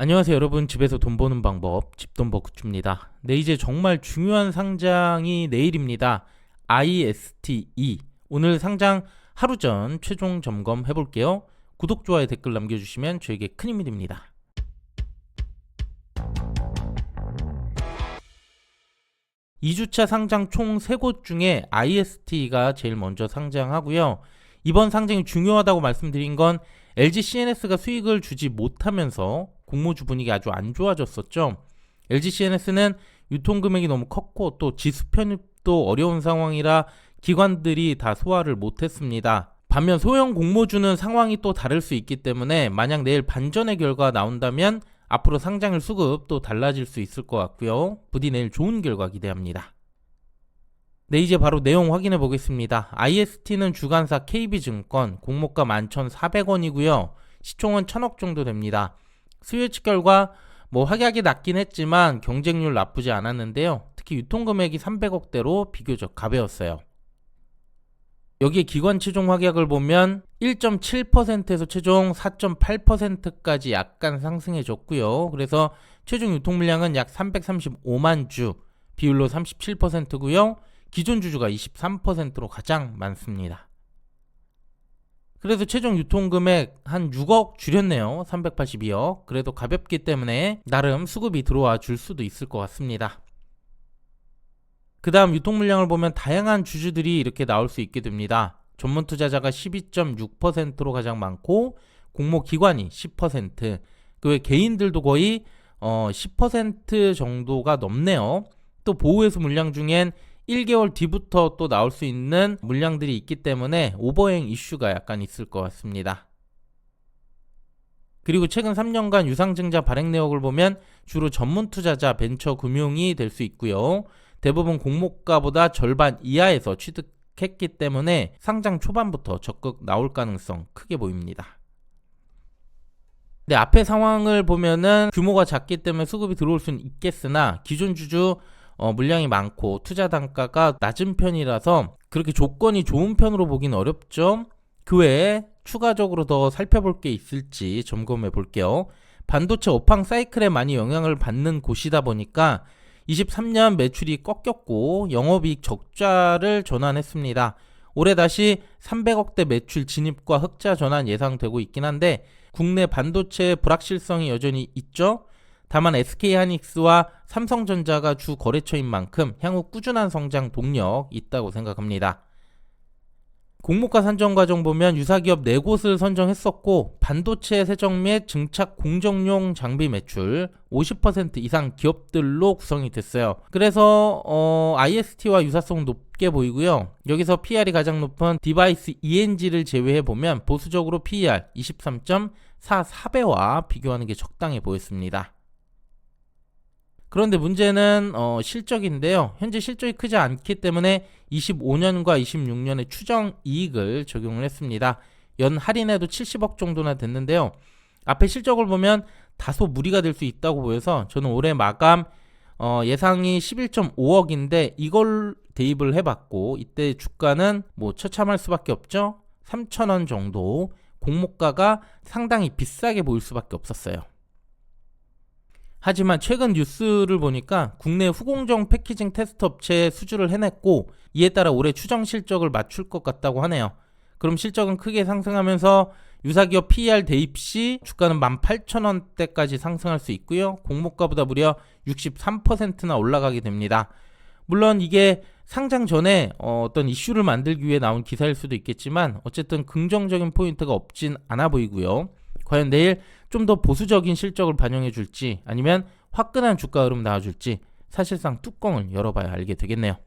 안녕하세요 여러분, 집에서 돈 버는 방법 집돈버구입니다. 네, 이제 정말 중요한 상장이 내일입니다. ISTE. 오늘 상장 하루 전 최종 점검 해볼게요. 구독, 좋아요, 댓글 남겨주시면 저에게 큰 힘이 됩니다. (2주차) 상장 총 3곳 중에 IST가 제일 먼저 상장하고요. 이번 상장이 중요하다고 말씀드린 건 LG CNS가 수익을 주지 못하면서 공모주 분위기 아주 안 좋아졌었죠. LG CNS는 유통금액이 너무 컸고 또 지수 편입도 어려운 상황이라 기관들이 다 소화를 못했습니다. 반면 소형 공모주는 상황이 또 다를 수 있기 때문에 만약 내일 반전의 결과 나온다면 앞으로 상장일 수급 또 달라질 수 있을 것 같고요. 부디 내일 좋은 결과 기대합니다. 네, 이제 바로 내용 확인해 보겠습니다. IST는 주관사 KB증권, 공모가 11,400원이고요. 시총은 1,000억 정도 됩니다. 수요 예측 결과 확약이 낮긴 했지만 경쟁률 나쁘지 않았는데요. 특히 유통금액이 300억대로 비교적 가벼웠어요. 여기에 기관 최종 확약을 보면 1.7%에서 최종 4.8%까지 약간 상승해줬고요. 그래서 최종 유통 물량은 약 335만 주, 비율로 37%고요. 기존 주주가 23%로 가장 많습니다. 그래서 최종 유통금액 한 6억 줄였네요. 382억. 그래도 가볍기 때문에 나름 수급이 들어와 줄 수도 있을 것 같습니다. 그 다음 유통 물량을 보면 다양한 주주들이 이렇게 나올 수 있게 됩니다. 전문 투자자가 12.6%로 가장 많고 공모 기관이 10%, 그 외 개인들도 거의 10% 정도가 넘네요. 또 보호회수 물량 중엔 1개월 뒤부터 또 나올 수 있는 물량들이 있기 때문에 오버행 이슈가 약간 있을 것 같습니다. 그리고 최근 3년간 유상증자 발행 내역을 보면 주로 전문 투자자, 벤처 금융이 될 수 있고요. 대부분 공모가보다 절반 이하에서 취득했기 때문에 상장 초반부터 적극 나올 가능성 크게 보입니다. 네, 앞의 상황을 보면은 규모가 작기 때문에 수급이 들어올 수는 있겠으나 기존 주주 물량이 많고 투자 단가가 낮은 편이라서 그렇게 조건이 좋은 편으로 보긴 어렵죠. 그 외에 추가적으로 더 살펴볼 게 있을지 점검해 볼게요. 반도체 업황 사이클에 많이 영향을 받는 곳이다 보니까 23년 매출이 꺾였고 영업이익 적자를 전환했습니다. 올해 다시 300억대 매출 진입과 흑자 전환 예상되고 있긴 한데 국내 반도체 불확실성이 여전히 있죠. 다만 SK하이닉스와 삼성전자가 주 거래처인 만큼 향후 꾸준한 성장 동력 있다고 생각합니다. 공모가 선정 과정 보면 유사기업 4곳을 선정했었고 반도체 세정 및 증착 공정용 장비 매출 50% 이상 기업들로 구성이 됐어요. 그래서 IST와 유사성 높게 보이고요. 여기서 PR이 가장 높은 디바이스 ENG를 제외해보면 보수적으로 PER 23.44배와 비교하는 게 적당해 보였습니다. 그런데 문제는 실적인데요. 현재 실적이 크지 않기 때문에 25년과 26년에 추정 이익을 적용을 했습니다. 연 할인해도 70억 정도나 됐는데요. 앞에 실적을 보면 다소 무리가 될 수 있다고 보여서 저는 올해 마감 예상이 11.5억인데 이걸 대입을 해봤고 이때 주가는 처참할 수밖에 없죠. 3,000원 정도, 공모가가 상당히 비싸게 보일 수밖에 없었어요. 하지만 최근 뉴스를 보니까 국내 후공정 패키징 테스트 업체에 수주를 해냈고 이에 따라 올해 추정 실적을 맞출 것 같다고 하네요. 그럼 실적은 크게 상승하면서 유사기업 PER 대입 시 주가는 18,000원대까지 상승할 수 있고요. 공모가보다 무려 63%나 올라가게 됩니다. 물론 이게 상장 전에 어떤 이슈를 만들기 위해 나온 기사일 수도 있겠지만 어쨌든 긍정적인 포인트가 없진 않아 보이고요. 과연 내일 좀 더 보수적인 실적을 반영해 줄지 아니면 화끈한 주가 흐름 나와줄지 사실상 뚜껑을 열어봐야 알게 되겠네요.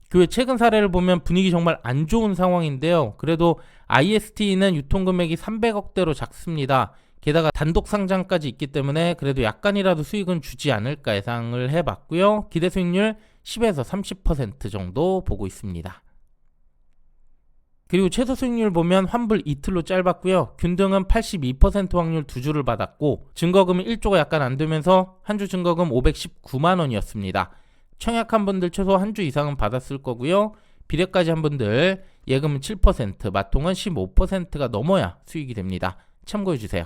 그 외 최근 사례를 보면 분위기 정말 안 좋은 상황인데요. 그래도 IST는 유통금액이 300억대로 작습니다. 게다가 단독 상장까지 있기 때문에 그래도 약간이라도 수익은 주지 않을까 예상을 해봤고요. 기대 수익률 10에서 30% 정도 보고 있습니다. 그리고 최소 수익률 보면 환불 이틀로 짧았고요. 균등은 82% 확률 2주를 받았고 증거금은 1조가 약간 안 되면서 한 주 증거금 519만 원이었습니다. 청약한 분들 최소 한 주 이상은 받았을 거고요. 비례까지 한 분들 예금은 7%, 마통은 15%가 넘어야 수익이 됩니다. 참고해 주세요.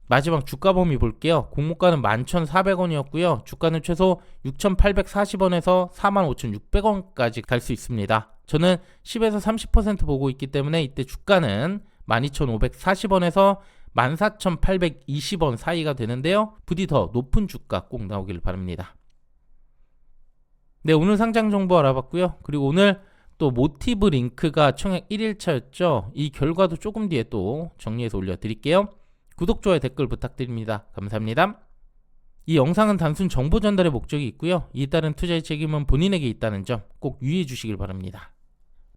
마지막 주가 범위 볼게요. 공모가는 11,400원이었고요. 주가는 최소 6,840원에서 45,600원까지 갈 수 있습니다. 저는 10에서 30% 보고 있기 때문에 이때 주가는 12,540원에서 14,820원 사이가 되는데요. 부디 더 높은 주가 꼭 나오길 바랍니다. 네, 오늘 상장 정보 알아봤고요. 그리고 오늘 또 모티브 링크가 청약 1일차였죠. 이 결과도 조금 뒤에 또 정리해서 올려드릴게요. 구독, 좋아요, 댓글 부탁드립니다. 감사합니다. 이 영상은 단순 정보 전달의 목적이 있고요. 이에 따른 투자의 책임은 본인에게 있다는 점 꼭 유의해 주시길 바랍니다.